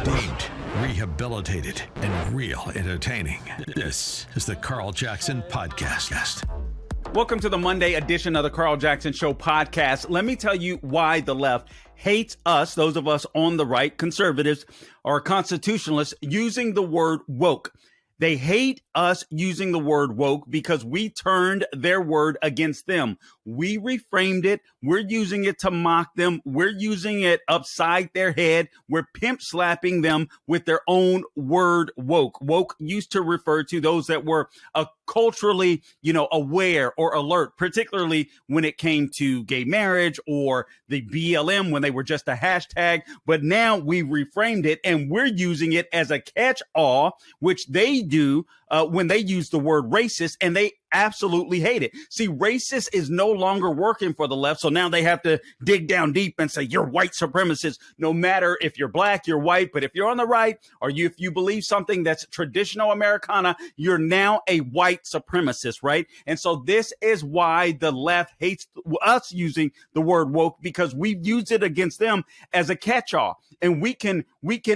Deeped, rehabilitated, and real entertaining. This is the Carl Jackson Podcast. Welcome to the Monday edition of the Carl Jackson Show podcast. Let me tell you why the left hates us, those of us on the right, conservatives or constitutionalists, using the word woke. They hate us using the word woke because we turned their word against them. We reframed it. We're using it to mock them. We're using it upside their head. We're pimp slapping them with their own word woke. Woke used to refer to those that were culturally, aware or alert, particularly when it came to gay marriage or the BLM when they were just a hashtag. But now we reframed it and we're using it as a catch-all, which they do when they use the word racist, and they absolutely hate it. See, racist is no longer working for the left, so now they have to dig down deep and say, you're white supremacist, no matter if you're black, you're white, but if you're on the right, or if you believe something that's traditional Americana, you're now a white supremacist, right? And so this is why the left hates us using the word woke, because we've used it against them as a catch-all. And we can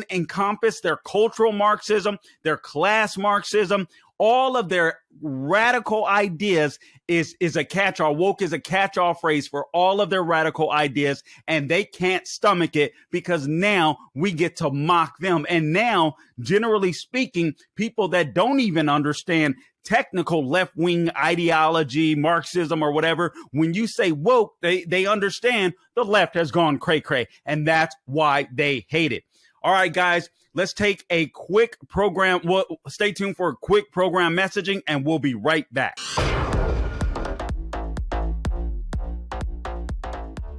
encompass their cultural Marxism, their class Marxism, all of their radical ideas is a catch-all. Woke is a catch-all phrase for all of their radical ideas, and they can't stomach it because now we get to mock them. And now, generally speaking, people that don't even understand technical left-wing ideology, Marxism or whatever, when you say woke, they understand the left has gone cray-cray, and that's why they hate it. All right, guys, let's take a quick program. Well, stay tuned for a quick program messaging, and we'll be right back.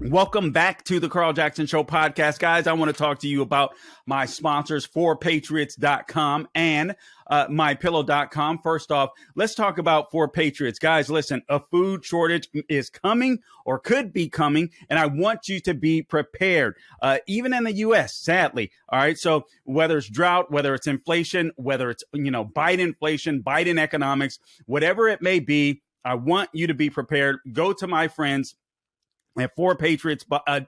Welcome back to the Carl Jackson Show podcast, guys. I want to talk to you about my sponsors, 4patriots.com and mypillow.com. First off, let's talk about 4Patriots. Guys, listen, a food shortage is coming or could be coming, and I want you to be prepared, even in the U.S., sadly. All right, so whether it's drought, whether it's inflation, whether it's, Biden inflation, Biden economics, whatever it may be, I want you to be prepared. Go to my friends at 4patriots.com.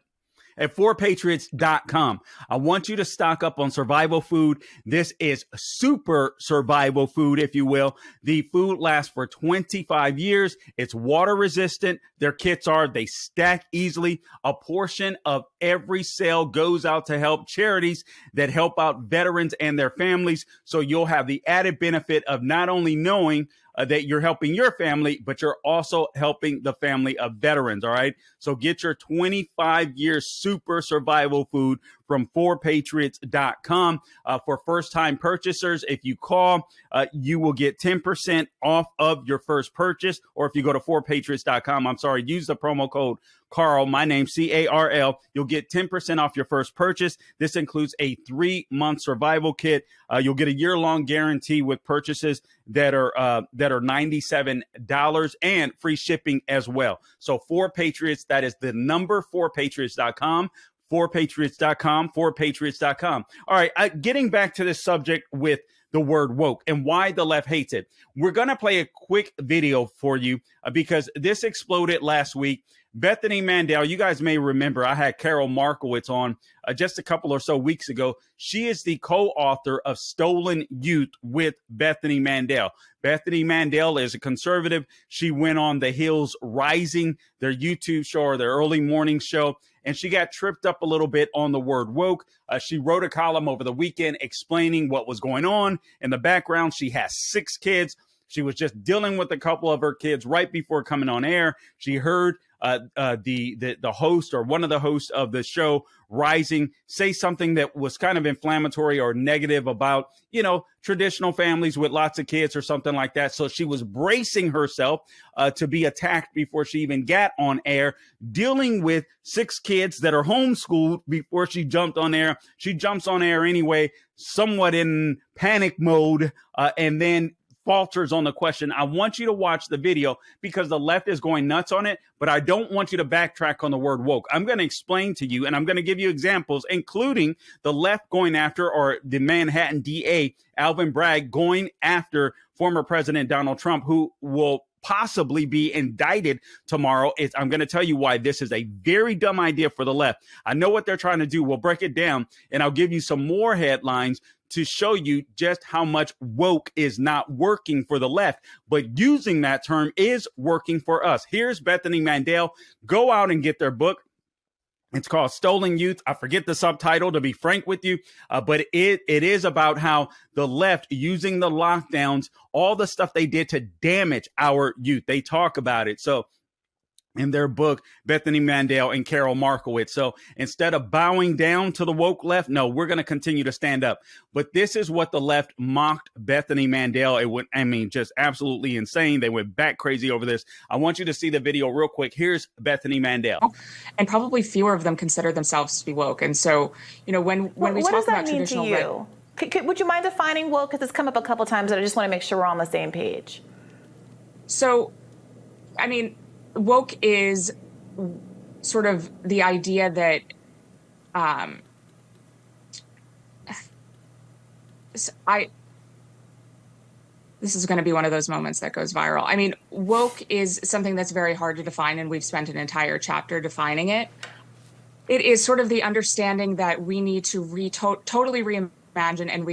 I want you to stock up on survival food. This is super survival food, if you will. The food lasts for 25 years. It's water resistant. Their kits they stack easily. A portion of every sale goes out to help charities that help out veterans and their families. So you'll have the added benefit of not only knowing that you're helping your family, but you're also helping the family of veterans. All right. So get your 25-year super survival food from 4patriots.com. For first-time purchasers, if you call, you will get 10% off of your first purchase. Or if you go to 4patriots.com, use the promo code Carl, my name, CARL. You'll get 10% off your first purchase. This includes a 3-month survival kit. You'll get a year-long guarantee with purchases that are $97 and free shipping as well. So 4Patriots, that is the number 4Patriots.com. 4patriots.com, 4patriots.com. All right, getting back to this subject with the word woke and why the left hates it. We're going to play a quick video for you because this exploded last week. Bethany Mandel, you guys may remember, I had Carol Markowitz on just a couple or so weeks ago. She is the co-author of Stolen Youth with Bethany Mandel. Bethany Mandel is a conservative. She went on The Hills Rising, their YouTube show or their early morning show, and she got tripped up a little bit on the word woke. She wrote a column over the weekend explaining what was going on in the background. She has 6 kids. She was just dealing with a couple of her kids right before coming on air. She heard the host or one of the hosts of the show Rising say something that was kind of inflammatory or negative about, traditional families with lots of kids or something like that. So she was bracing herself to be attacked before she even got on air, dealing with 6 kids that are homeschooled before she jumped on air. She jumps on air anyway, somewhat in panic mode, and then falters on the question. I want you to watch the video because the left is going nuts on it, but I don't want you to backtrack on the word woke. I'm going to explain to you, and I'm going to give you examples, including the left going after, or the Manhattan DA, Alvin Bragg, going after former President Donald Trump, who will possibly be indicted tomorrow. I'm going to tell you why this is a very dumb idea for the left. I know what they're trying to do. We'll break it down, and I'll give you some more headlines to show you just how much woke is not working for the left, but using that term is working for us. Here's Bethany Mandel. Go out and get their book. It's called Stolen Youth. I forget the subtitle, to be frank with you, but it is about how the left, using the lockdowns, all the stuff they did to damage our youth. They talk about it. So in their book, Bethany Mandel and Carol Markowitz. So instead of bowing down to the woke left, no, we're going to continue to stand up. But this is what the left mocked Bethany Mandel. It went, just absolutely insane. They went back crazy over this. I want you to see the video real quick. Here's Bethany Mandel. And probably fewer of them consider themselves to be woke. And so, when we talk about traditional, what does that mean to you? Would you mind defining woke? Because it's come up a couple times, and I just want to make sure we're on the same page. So, woke is sort of the idea that this is going to be one of those moments that goes viral. Woke is something that's very hard to define, and we've spent an entire chapter defining it. It is sort of the understanding that we need to totally reimagine and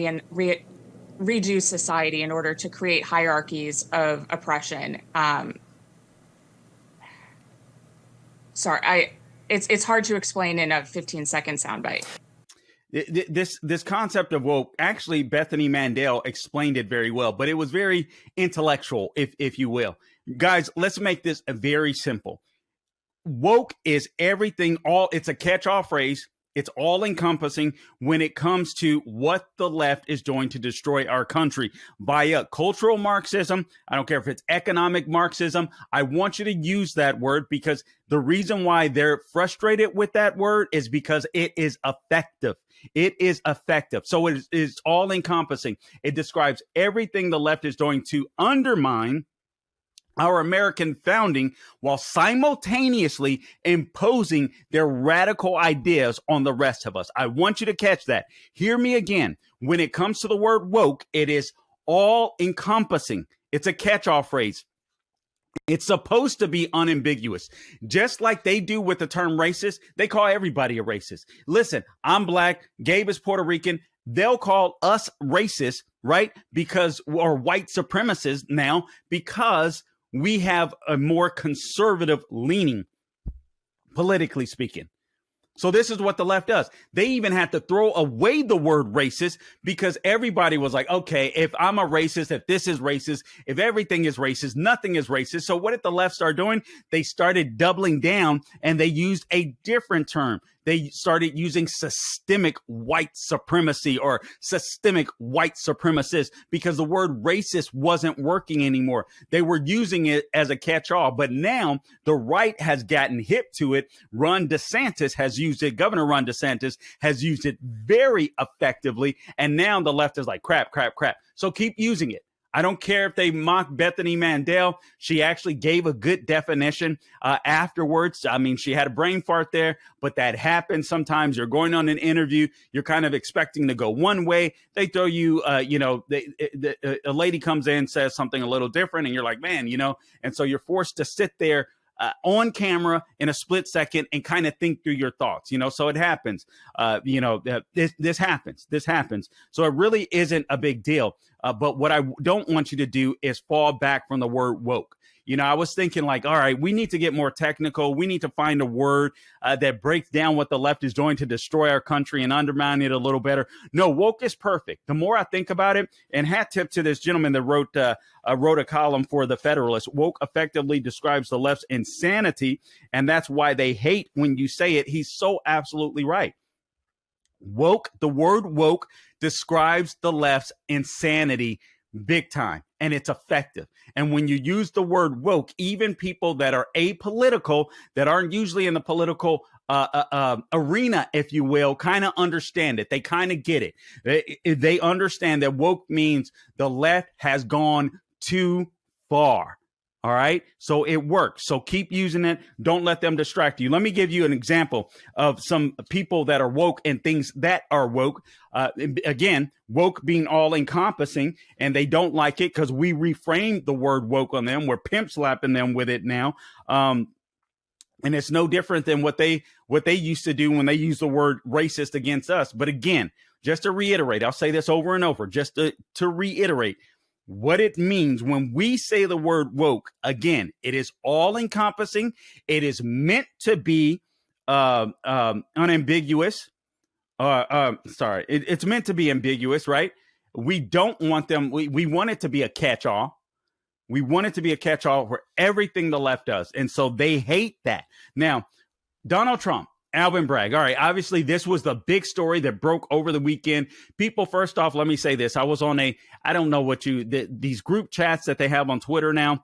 redo society in order to create hierarchies of oppression. It's hard to explain in a 15-second soundbite. This concept of woke, actually, Bethany Mandel explained it very well, but it was very intellectual, if you will. Guys, let's make this very simple. Woke is everything, it's a catch-all phrase. It's all encompassing when it comes to what the left is doing to destroy our country via cultural Marxism. I don't care if it's economic Marxism. I want you to use that word because the reason why they're frustrated with that word is because it is effective. It is effective. So it is all encompassing. It describes everything the left is doing to undermine our American founding while simultaneously imposing their radical ideas on the rest of us. I want you to catch that. Hear me again. When it comes to the word woke, it is all encompassing. It's a catch-all phrase. It's supposed to be unambiguous. Just like they do with the term racist, they call everybody a racist. Listen, I'm black, Gabe is Puerto Rican. They'll call us racist, right? Or white supremacists now, because we have a more conservative leaning, politically speaking. So this is what the left does. They even had to throw away the word racist because everybody was like, okay, if I'm a racist, if this is racist, if everything is racist, nothing is racist. So what did the left start doing? They started doubling down and they used a different term. They started using systemic white supremacy or systemic white supremacists because the word racist wasn't working anymore. They were using it as a catch-all, but now the right has gotten hip to it. Ron DeSantis has used it. Governor Ron DeSantis has used it very effectively. And now the left is like, crap. So keep using it. I don't care if they mock Bethany Mandel. She actually gave a good definition afterwards. She had a brain fart there, but that happens. Sometimes you're going on an interview. You're kind of expecting to go one way. They throw you, a lady comes in, says something a little different, and you're like, man, and so you're forced to sit there on camera in a split second and kind of think through your thoughts, so it happens. This happens. So it really isn't a big deal. But what I don't want you to do is fall back from the word woke. I was thinking like, all right, we need to get more technical. We need to find a word that breaks down what the left is doing to destroy our country and undermine it a little better. No, woke is perfect. The more I think about it, and hat tip to this gentleman that wrote a column for The Federalist, woke effectively describes the left's insanity, and that's why they hate when you say it. He's so absolutely right. Woke, the word woke describes the left's insanity big time, and it's effective. And when you use the word woke, even people that are apolitical, that aren't usually in the political arena, if you will, kind of understand it. They kind of get it. They understand that woke means the left has gone too far. All right. So it works. So keep using it. Don't let them distract you. Let me give you an example of some people that are woke and things that are woke. Again, woke being all encompassing, and they don't like it because we reframed the word woke on them. We're pimp slapping them with it now. And it's no different than what they used to do when they used the word racist against us. But again, just to reiterate, I'll say this over and over, just to reiterate, what it means when we say the word woke, again, it is all encompassing. It is meant to be unambiguous. It's meant to be ambiguous, right? We don't want them. We want it to be a catch-all. We want it to be a catch-all for everything the left does. And so they hate that. Now, Donald Trump, Alvin Bragg. All right. Obviously, this was the big story that broke over the weekend. People, first off, let me say this. I was on these group chats that they have on Twitter now.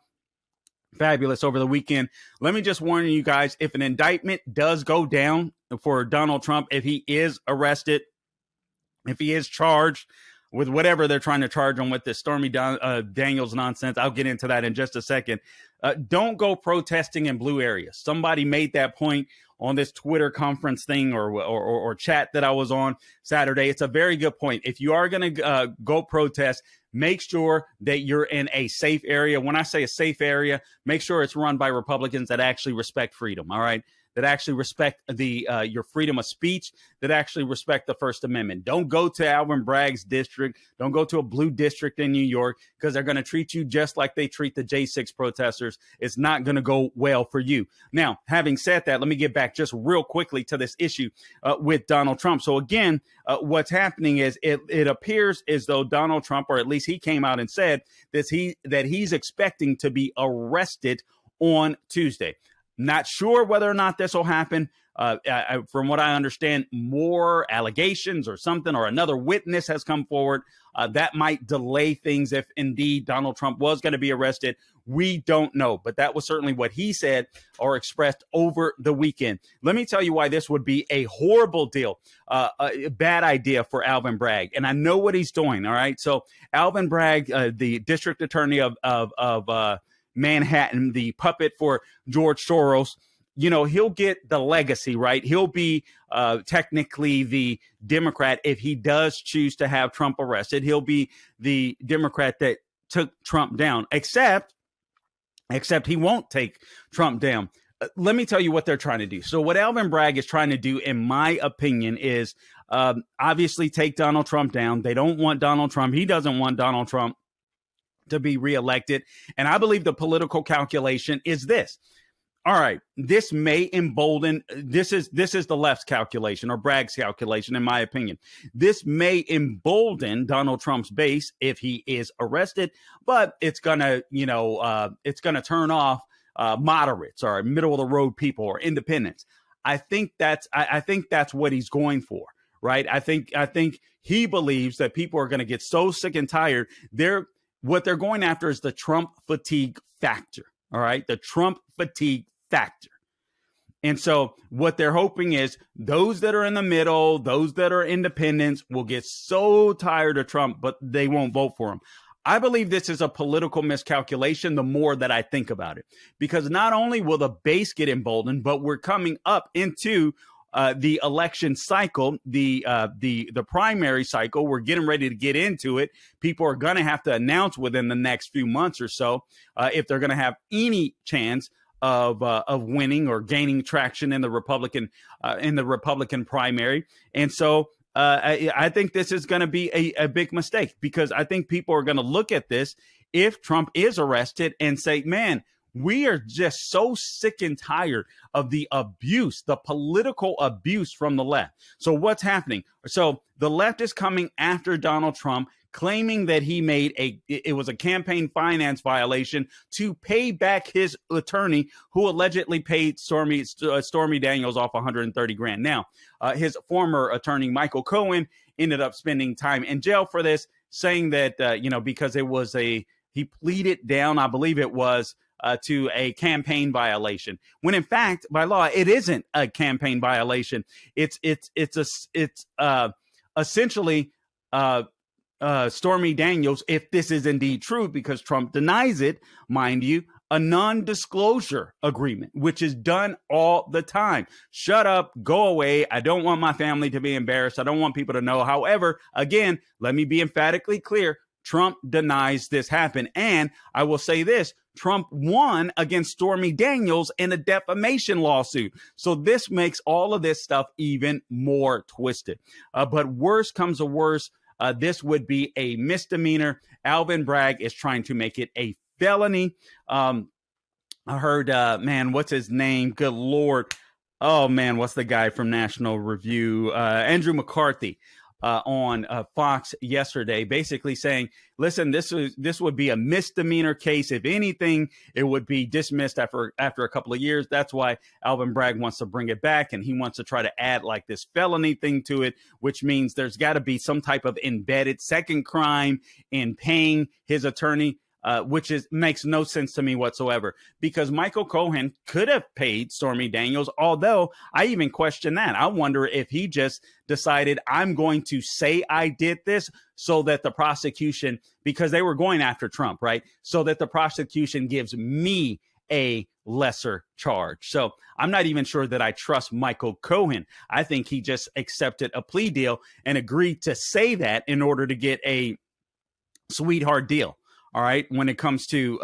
Fabulous over the weekend. Let me just warn you guys, if an indictment does go down for Donald Trump, if he is arrested, if he is charged with whatever they're trying to charge him with, this Stormy Daniels nonsense, I'll get into that in just a second. Don't go protesting in blue areas. Somebody made that point on this Twitter conference thing or chat that I was on Saturday. It's a very good point. If you are going to go protest, make sure that you're in a safe area. When I say a safe area, make sure it's run by Republicans that actually respect freedom. All right. That actually respect your freedom of speech, that actually respect the First Amendment. Don't go to Alvin Bragg's district. Don't go to a blue district in New York, because they're going to treat you just like they treat the J6 protesters. It's not going to go well for you. Now, having said that, let me get back just real quickly to this issue with Donald Trump. So again, what's happening is it appears as though Donald Trump, or at least he came out and said that he's expecting to be arrested on Tuesday. Not sure whether or not this will happen. From what I understand, more allegations or something, or another witness has come forward. That might delay things if indeed Donald Trump was going to be arrested. We don't know, but that was certainly what he said or expressed over the weekend. Let me tell you why this would be a horrible deal, a bad idea for Alvin Bragg. And I know what he's doing. All right. So Alvin Bragg, the district attorney of Manhattan, the puppet for George Soros, he'll get the legacy, right? He'll be technically the Democrat if he does choose to have Trump arrested. He'll be the Democrat that took Trump down, except he won't take Trump down. Let me tell you what they're trying to do. So what Alvin Bragg is trying to do, in my opinion, is obviously take Donald Trump down. They don't want Donald Trump. He doesn't want Donald Trump to be reelected. And I believe the political calculation is this. All right, this may embolden, this is the left's calculation, or Bragg's calculation, in my opinion. This may embolden Donald Trump's base if he is arrested, but it's gonna turn off moderates or middle of the road people or independents. I think that's what he's going for, right? I think he believes that people are going to get so sick and tired. What they're going after is the Trump fatigue factor. All right. The Trump fatigue factor. And so what they're hoping is those that are in the middle, those that are independents, will get so tired of Trump, but they won't vote for him. I believe this is a political miscalculation the more that I think about it, because not only will the base get emboldened, but we're coming up into the election cycle, the primary cycle. We're getting ready to get into it. People are going to have to announce within the next few months or so if they're going to have any chance of winning or gaining traction in the Republican primary. And so I think this is going to be a big mistake, because I think people are going to look at this if Trump is arrested and say, man, we are just so sick and tired of the abuse, the political abuse from the left. So what's happening? So the left is coming after Donald Trump, claiming that he made it was a campaign finance violation to pay back his attorney who allegedly paid Stormy Daniels off $130,000. Now, his former attorney, Michael Cohen, ended up spending time in jail for this, saying that, because it was he pleaded down, I believe it was, to a campaign violation, when in fact, by law, it isn't a campaign violation. It's essentially Stormy Daniels, if this is indeed true, because Trump denies it, mind you, a non-disclosure agreement, which is done all the time. Shut up, go away. I don't want my family to be embarrassed. I don't want people to know. However, again, let me be emphatically clear. Trump denies this happened. And I will say this, Trump won against Stormy Daniels in a defamation lawsuit. So this makes all of this stuff even more twisted. But worse comes to worse. This would be a misdemeanor. Alvin Bragg is trying to make it a felony. I heard, man, what's his name? Good Lord. Oh, man, what's the guy from National Review? Andrew McCarthy on Fox yesterday, basically saying, listen, this would be a misdemeanor case. If anything, it would be dismissed after a couple of years. That's why Alvin Bragg wants to bring it back, and he wants to try to add like this felony thing to it, which means there's got to be some type of embedded second crime in paying his attorney. Which makes no sense to me whatsoever, because Michael Cohen could have paid Stormy Daniels, although I even question that. I wonder if he just decided, I'm going to say I did this so that the prosecution, because they were going after Trump, right? So that the prosecution gives me a lesser charge. So I'm not even sure that I trust Michael Cohen. I think he just accepted a plea deal and agreed to say that in order to get a sweetheart deal. All right, when it comes to,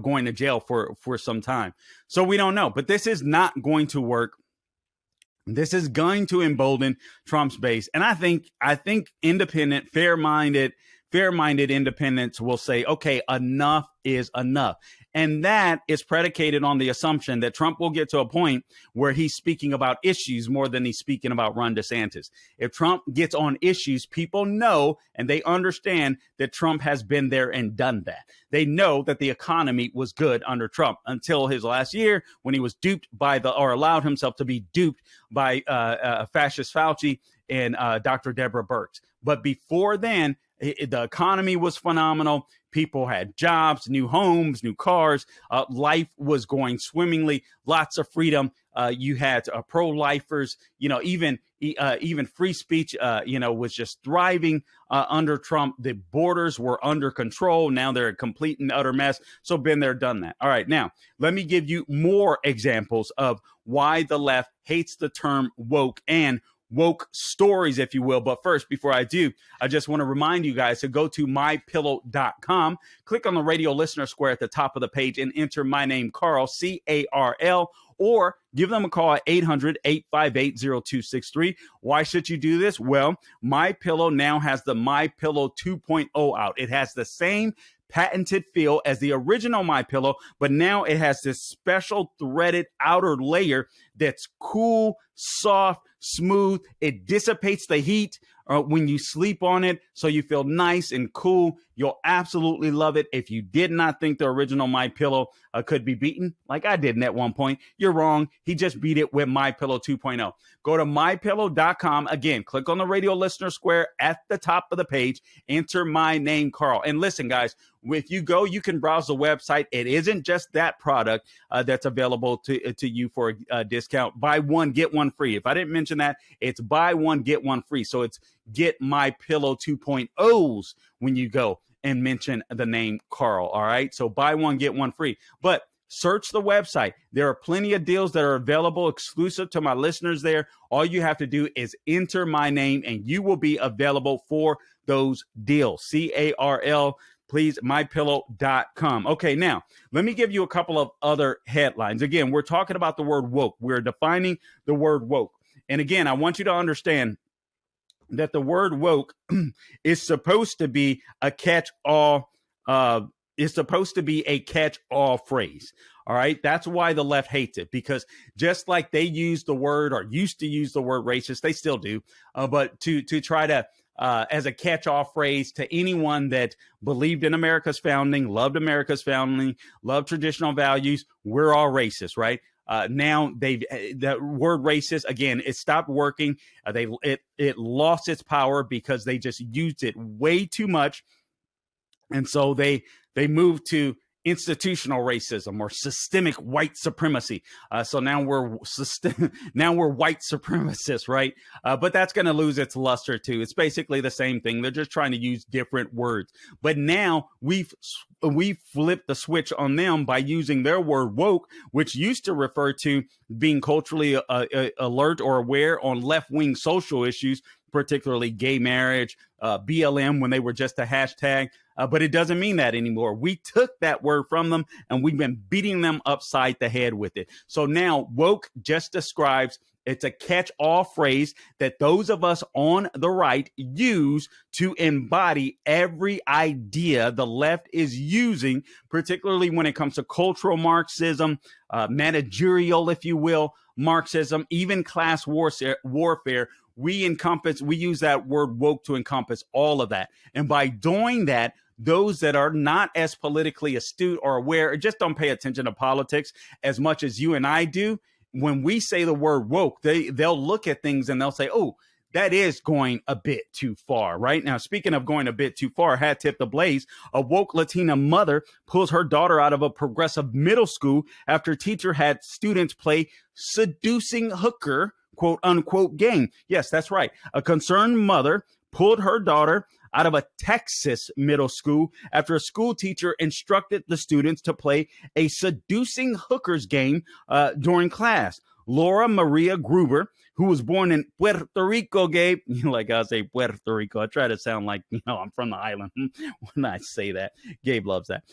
going to jail for some time. So we don't know, but this is not going to work. This is going to embolden Trump's base. And I think independent, fair-minded independents will say, okay, enough is enough. And that is predicated on the assumption that Trump will get to a point where he's speaking about issues more than he's speaking about Ron DeSantis. If Trump gets on issues, people know and they understand that Trump has been there and done that. They know that the economy was good under Trump until his last year when he was allowed himself to be duped by fascist Fauci and Dr. Deborah Birx. But before then, the economy was phenomenal. People had jobs, new homes, new cars. Life was going swimmingly. Lots of freedom. You had pro-lifers. Even free speech. Was just thriving under Trump. The borders were under control. Now they're a complete and utter mess. So been there, done that. All right, now let me give you more examples of why the left hates the term woke and woke stories, if you will. But first, before I do, I just want to remind you guys to go to mypillow.com, click on the radio listener square at the top of the page and enter my name, Carl, C-A-R-L, or give them a call at 800-858-0263. Why should you do this? Well, MyPillow now has the MyPillow 2.0 out. It has the same patented feel as the original MyPillow, but now it has this special threaded outer layer that's cool, soft, smooth. It dissipates the heat when you sleep on it, so you feel nice and cool. You'll absolutely love it. If you did not think the original MyPillow could be beaten, like I didn't at one point, you're wrong. He just beat it with MyPillow 2.0. Go to mypillow.com. Again, click on the radio listener square at the top of the page. Enter my name, Carl. And listen, guys, if you go, you can browse the website. It isn't just that product that's available to you for a discount. Buy one, get one free. If I didn't mention that, it's buy one, get one free. So it's get MyPillow 2.0s when you go and mention the name Carl. All right. So buy one, get one free. But search the website. There are plenty of deals that are available exclusive to my listeners there. All you have to do is enter my name and you will be available for those deals. C-A-R-L. Please, mypillow.com. Okay, now, let me give you a couple of other headlines. Again, we're talking about the word woke. We're defining the word woke. And again, I want you to understand that the word woke is supposed to be a catch-all. It's supposed to be a catch-all phrase. All right, that's why the left hates it, because just like they use the word or used to use the word racist, they still do. But to try to as a catch-all phrase to anyone that believed in America's founding, loved traditional values, we're all racist, right? Now the word racist, again, it stopped working. It lost its power because they just used it way too much. And so they moved to institutional racism or systemic white supremacy. So now we're white supremacists, right? But that's going to lose its luster too. It's basically the same thing. They're just trying to use different words. But now we've flipped the switch on them by using their word woke, which used to refer to being culturally alert or aware on left-wing social issues, particularly gay marriage, BLM, when they were just a hashtag. But it doesn't mean that anymore. We took that word from them and we've been beating them upside the head with it. So now woke just describes, it's a catch-all phrase that those of us on the right use to embody every idea the left is using, particularly when it comes to cultural Marxism, managerial, if you will, Marxism, even class warfare. We use that word woke to encompass all of that. And by doing that, those that are not as politically astute or aware or just don't pay attention to politics as much as you and I do, when we say the word woke, they'll look at things and they'll say, oh, that is going a bit too far, right? Now, speaking of going a bit too far, hat tip the blaze, a woke Latina mother pulls her daughter out of a progressive middle school after teacher had students play seducing hooker, quote unquote, game. Yes, that's right. A concerned mother pulled her daughter out of a Texas middle school after a school teacher instructed the students to play a seducing hookers game during class. Laura Maria Gruber, who was born in Puerto Rico, Gabe, like I say Puerto Rico, I try to sound like, I'm from the island when I say that. Gabe loves that.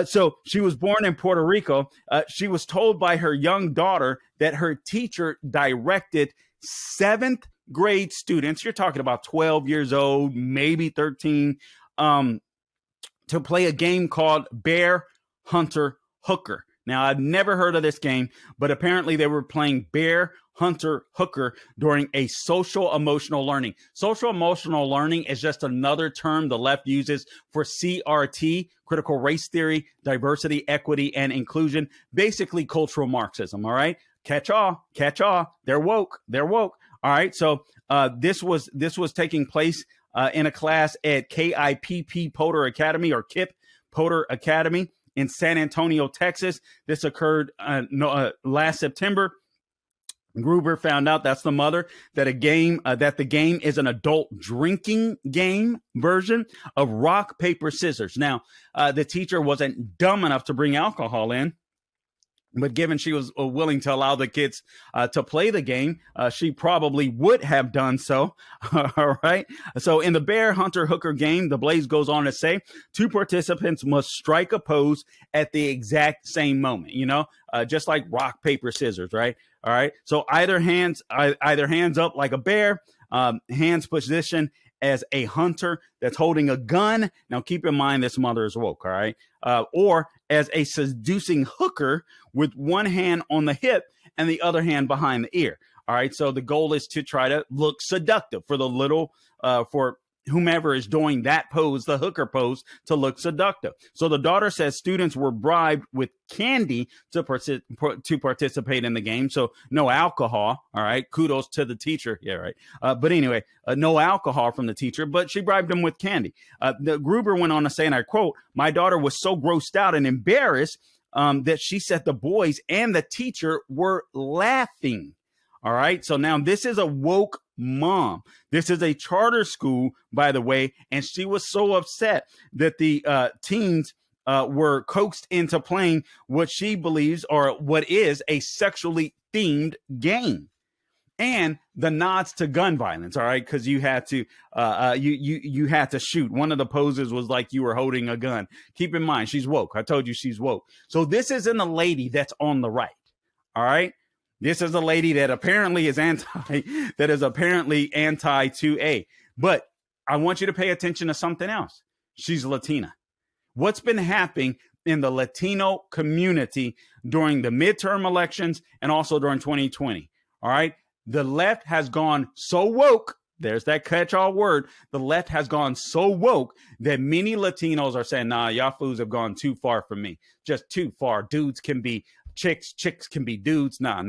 So she was born in Puerto Rico. She was told by her young daughter that her teacher directed 7th grade students, you're talking about 12 years old, maybe 13, to play a game called Bear Hunter Hooker. Now, I've never heard of this game, but apparently they were playing Bear Hunter Hooker during a social emotional learning. Social emotional learning is just another term the left uses for CRT, critical race theory, diversity, equity, and inclusion, basically cultural Marxism, all right? Catch all. They're woke. All right, so this was taking place in a class at KIPP Potter Academy or KIPP Potter Academy in San Antonio, Texas. This occurred last September. Gruber found out, that's the mother, that the game is an adult drinking game version of rock, paper, scissors. Now, the teacher wasn't dumb enough to bring alcohol in, but given she was willing to allow the kids to play the game, she probably would have done so. All right. So in the Bear Hunter Hooker game, the Blaze goes on to say 2 participants must strike a pose at the exact same moment, just like rock, paper, scissors. Right. All right. So either hands up like a bear, hands position as a hunter that's holding a gun. Now, keep in mind, this mother is woke. All right. Or as a seducing hooker with one hand on the hip and the other hand behind the ear. All right. So the goal is to try to look seductive for the for whomever is doing that pose, the hooker pose, to look seductive. So the daughter says students were bribed with candy to participate in the game. So no alcohol. All right. Kudos to the teacher. Yeah, right. But anyway, no alcohol from the teacher, but she bribed them with candy. The Gruber went on to say, and I quote, "My daughter was so grossed out and embarrassed that she said the boys and the teacher were laughing." All right. So now this is a woke mom. This is a charter school, by the way. And she was so upset that the teens were coaxed into playing what she believes or what is a sexually themed game. And the nods to gun violence. All right. Because you had to you had to shoot. One of the poses was like you were holding a gun. Keep in mind, she's woke. I told you she's woke. So this isn't a lady that's on the right. All right. This is a lady that apparently is anti 2A. But I want you to pay attention to something else. She's Latina. What's been happening in the Latino community during the midterm elections and also during 2020? All right. The left has gone so woke. There's that catch-all word. The left has gone so woke that many Latinos are saying, nah, y'all fools have gone too far for me. Just too far. Dudes can be chicks can be dudes. No.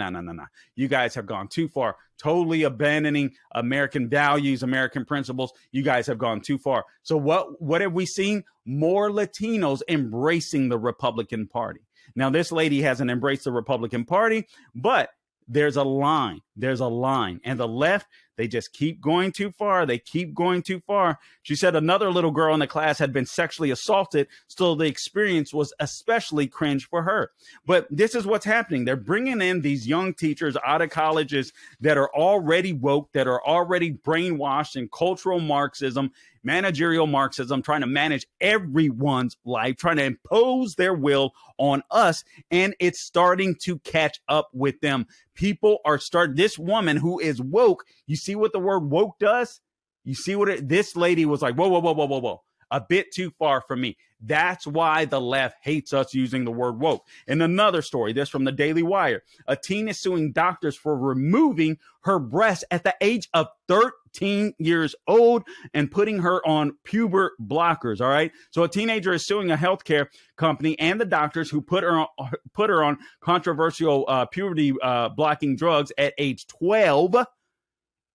You guys have gone too far, totally abandoning American values, American principles. You guys have gone too far. So what have we seen? More Latinos embracing the Republican Party. Now, this lady hasn't embraced the Republican Party, but there's a line. And the left, they just keep going too far. She said another little girl in the class had been sexually assaulted, so the experience was especially cringe for her. But this is what's happening. They're bringing in these young teachers out of colleges that are already woke, that are already brainwashed in cultural Marxism, managerial Marxism, trying to manage everyone's life, trying to impose their will on us. And it's starting to catch up with them. People are this woman who is woke. You see what the word woke does? You see what this lady was like, whoa. A bit too far for me. That's why the left hates us using the word woke. And another story, this from the Daily Wire. A teen is suing doctors for removing her breast at the age of 13 years old and putting her on puberty blockers. All right. So a teenager is suing a healthcare company and the doctors who put her on controversial puberty blocking drugs at age 12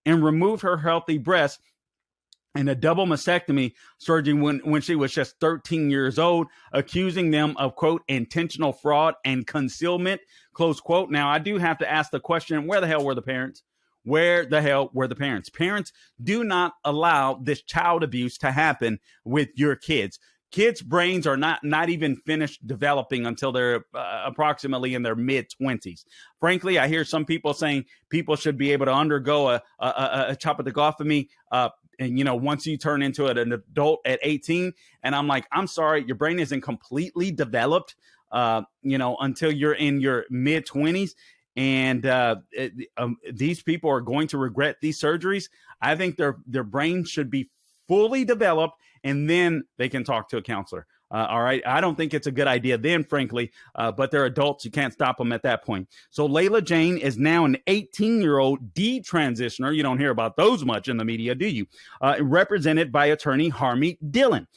and removed her healthy breast and a double mastectomy surgery when she was just 13 years old, accusing them of, quote, intentional fraud and concealment, close quote. Now, I do have to ask the question, where the hell were the parents? Where the hell were the parents? Parents, do not allow this child abuse to happen with your kids. Kids' brains are not even finished developing until they're approximately in their mid-20s. Frankly, I hear some people saying people should be able to undergo a chopodicophomy and, you know, once you turn into an adult at 18, and I'm like, I'm sorry, your brain isn't completely developed, until you're in your mid 20s. And these people are going to regret these surgeries. I think their brain should be fully developed, and then they can talk to a counselor. All right. I don't think it's a good idea then, frankly, but they're adults. You can't stop them at that point. So Layla Jane is now an 18-year-old detransitioner. You don't hear about those much in the media, do you? Represented by attorney Harmeet Dillon.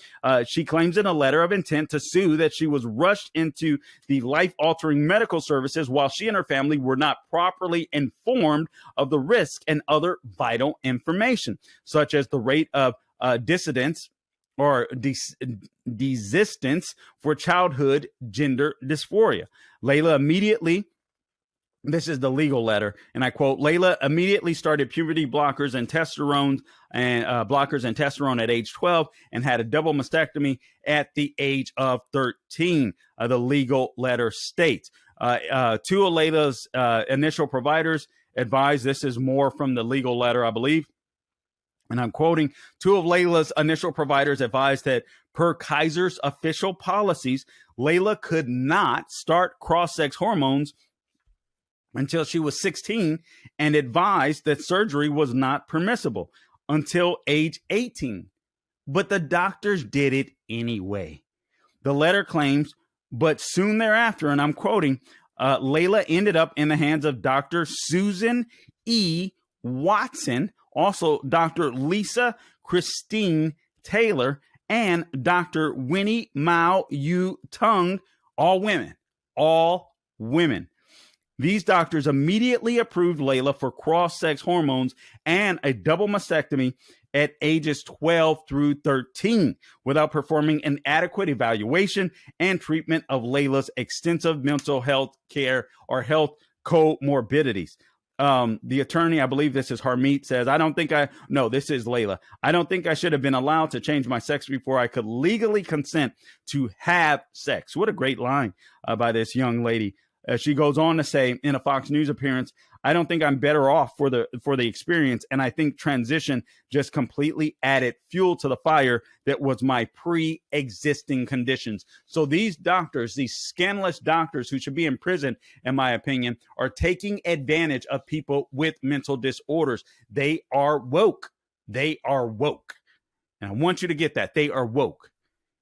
She claims in a letter of intent to sue that she was rushed into the life-altering medical services while she and her family were not properly informed of the risk and other vital information, such as the rate of dissidence or desistance for childhood gender dysphoria. Layla immediately, this is the legal letter, and I quote, Layla immediately started puberty blockers and testosterone at age 12 and had a double mastectomy at the age of 13. The legal letter states. Two of Layla's initial providers advised, this is more from the legal letter, I believe, and I'm quoting, two of Layla's initial providers advised that per Kaiser's official policies, Layla could not start cross-sex hormones until she was 16 and advised that surgery was not permissible until age 18. But the doctors did it anyway. The letter claims, but soon thereafter, and I'm quoting, Layla ended up in the hands of Dr. Susan E. Watson, also Dr. Lisa Christine Taylor, and Dr. Winnie Mao Yu Tung, all women. These doctors immediately approved Layla for cross-sex hormones and a double mastectomy at ages 12 through 13 without performing an adequate evaluation and treatment of Layla's extensive mental health care or health comorbidities. The attorney, I believe this is Harmeet, says, this is Layla. I don't think I should have been allowed to change my sex before I could legally consent to have sex. What a great line by this young lady. She goes on to say in a Fox News appearance, I don't think I'm better off for the experience. And I think transition just completely added fuel to the fire that was my pre-existing conditions. So these doctors, these scandalous doctors who should be in prison, in my opinion, are taking advantage of people with mental disorders. They are woke. And I want you to get that. They are woke.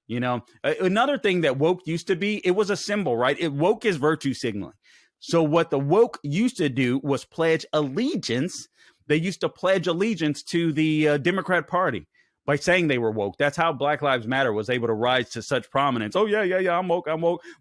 You know, another thing that woke used to be, it was a symbol, right? Woke is virtue signaling. So what the woke used to do was pledge allegiance. They used to pledge allegiance to the Democrat Party. by saying they were woke. That's how Black Lives Matter was able to rise to such prominence. Oh, yeah, I'm woke.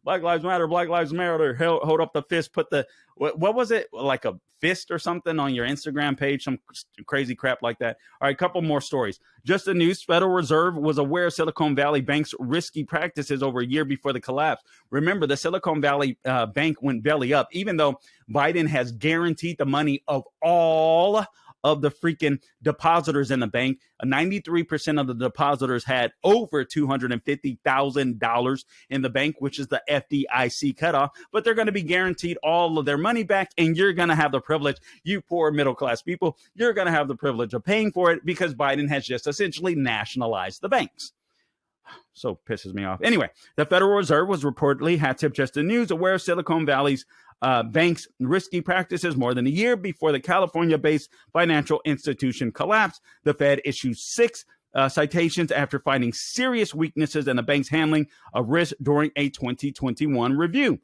Black Lives Matter. Hold up the fist, put the, what was it? Like a fist or something on your Instagram page, some crazy crap like that. All right, a couple more stories. Just the news, Federal Reserve was aware of Silicon Valley Bank's risky practices over a year before the collapse. Remember, the Silicon Valley Bank went belly up, even though Biden has guaranteed the money of all of the freaking depositors in the bank. 93% of the depositors had over $250,000 in the bank, which is the FDIC cutoff, but they're going to be guaranteed all of their money back, and you're going to have the privilege, you poor middle class people, you're going to have the privilege of paying for it because Biden has just essentially nationalized the banks. So pisses me off. Anyway, the Federal Reserve was reportedly, hat tip just the news, aware of Silicon Valley's bank's risky practices more than a year before the California-based financial institution collapsed. The Fed issued 6 citations after finding serious weaknesses in the bank's handling of risk during a 2021 review.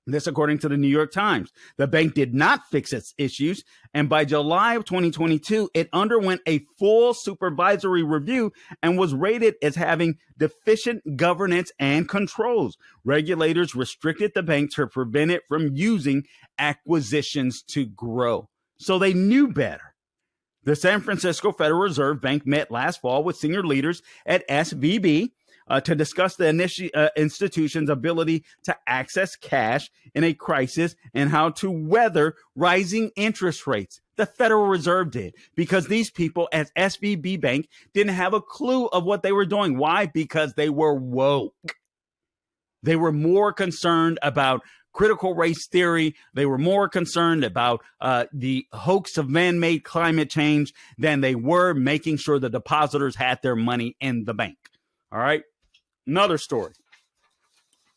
This, according to the New York Times. The bank did not fix its issues, and by July of 2022, it underwent a full supervisory review and was rated as having deficient governance and controls. Regulators restricted the bank to prevent it from using acquisitions to grow. So they knew better. The San Francisco Federal Reserve Bank met last fall with senior leaders at SVB to discuss the institution's ability to access cash in a crisis and how to weather rising interest rates. The Federal Reserve did, because these people at SVB Bank didn't have a clue of what they were doing. Why? Because they were woke. They were more concerned about critical race theory. They were more concerned about the hoax of man-made climate change than they were making sure the depositors had their money in the bank. All right. Another story.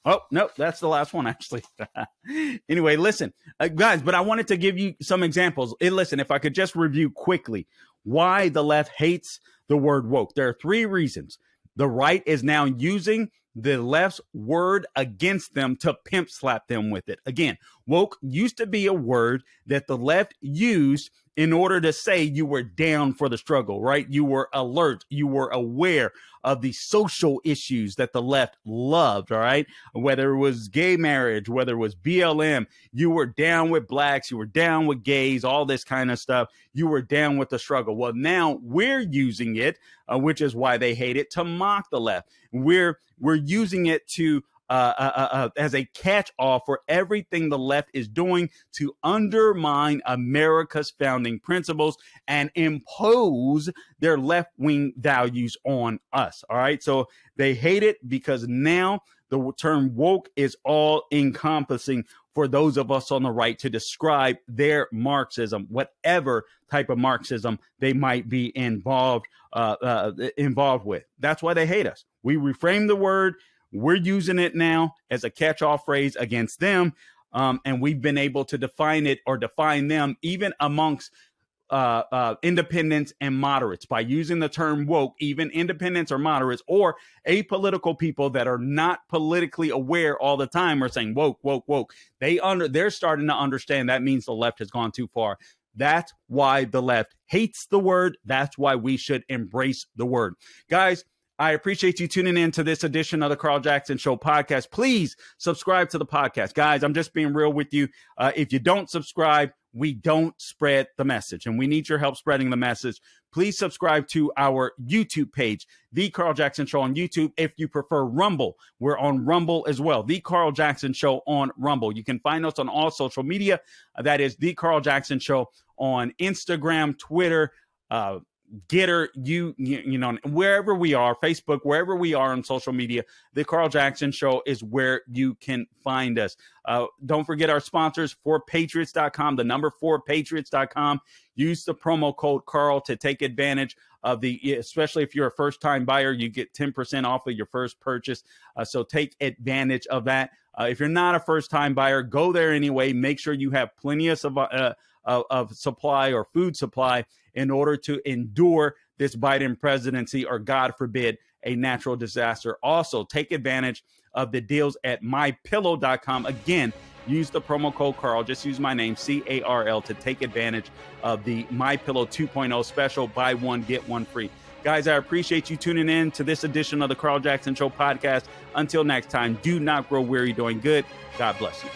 Oh, no, that's the last one, actually. Anyway, listen, guys, but I wanted to give you some examples. Listen, if I could just review quickly why the left hates the word woke. There are 3 reasons. The right is now using the left's word against them to pimp slap them with it. Again, woke used to be a word that the left used in order to say you were down for the struggle, right? You were alert. You were aware of the social issues that the left loved, all right? Whether it was gay marriage, whether it was BLM, you were down with blacks, you were down with gays, all this kind of stuff. You were down with the struggle. Well, now we're using it, which is why they hate it, to mock the left. We're using it to as a catch-all for everything the left is doing to undermine America's founding principles and impose their left-wing values on us. All right. So they hate it because now the term woke is all encompassing for those of us on the right to describe their Marxism, whatever type of Marxism they might be involved with. That's why they hate us. We reframe the word. We're using it now as a catch-all phrase against them, and we've been able to define it or define them even amongst independents and moderates by using the term woke. Even independents or moderates or apolitical people that are not politically aware all the time are saying woke, woke, woke. They're starting to understand that means the left has gone too far. That's why the left hates the word. That's why we should embrace the word. Guys, I appreciate you tuning in to this edition of the Carl Jackson Show podcast. Please subscribe to the podcast. Guys, I'm just being real with you. If you don't subscribe, we don't spread the message, and we need your help spreading the message. Please subscribe to our YouTube page, The Carl Jackson Show on YouTube. If you prefer Rumble, we're on Rumble as well. The Carl Jackson Show on Rumble. You can find us on all social media. That is The Carl Jackson Show on Instagram, Twitter, Getter, you know, wherever we are, Facebook, wherever we are on social media, The Carl Jackson Show is where you can find us. Don't forget our sponsors, 4patriots.com, the number 4patriots.com. Use the promo code Carl to take advantage of especially if you're a first-time buyer, you get 10% off of your first purchase. So take advantage of that. If you're not a first-time buyer, go there anyway. Make sure you have plenty of supply or food supply in order to endure this Biden presidency or, God forbid, a natural disaster. Also, take advantage of the deals at mypillow.com. Again, use the promo code Carl. Just use my name, CARL, to take advantage of the MyPillow 2.0 special. Buy one, get one free. Guys, I appreciate you tuning in to this edition of the Carl Jackson Show podcast. Until next time, do not grow weary doing good. God bless you.